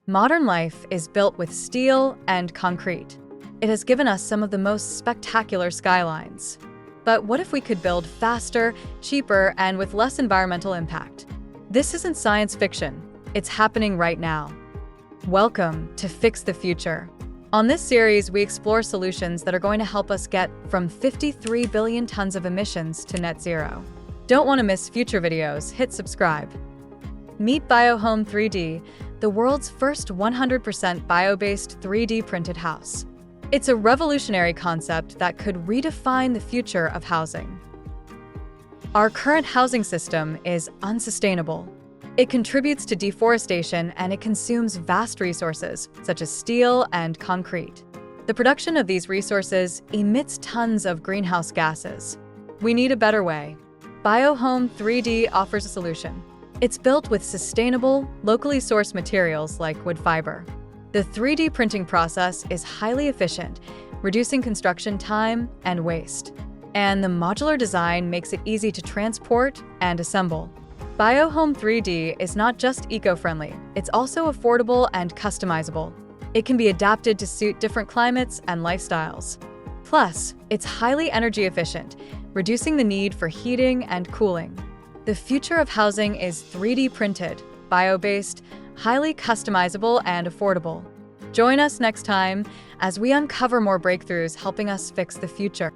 Modern life is built with steel and concrete. It has given us some of the most spectacular skylines. But what if we could build faster, cheaper, and with less environmental impact? This isn't science fiction. It's happening right now. Welcome to Fix the Future. On this series, we explore solutions that are going to help us get from 53 billion tons of emissions to net zero. Don't want to miss future videos? Hit subscribe. Meet BioHome3D, the world's first 100% bio-based 3D printed house. It's a revolutionary concept that could redefine the future of housing. Our current housing system is unsustainable. It contributes to deforestation and it consumes vast resources, such as steel and concrete. The production of these resources emits tons of greenhouse gases. We need a better way. BioHome3D offers a solution. It's built with sustainable, locally sourced materials like wood fiber. The 3D printing process is highly efficient, reducing construction time and waste. And the modular design makes it easy to transport and assemble. BioHome3D is not just eco-friendly, it's also affordable and customizable. It can be adapted to suit different climates and lifestyles. Plus, it's highly energy efficient, reducing the need for heating and cooling. The future of housing is 3D printed, bio-based, highly customizable, and affordable. Join us next time as we uncover more breakthroughs helping us fix the future.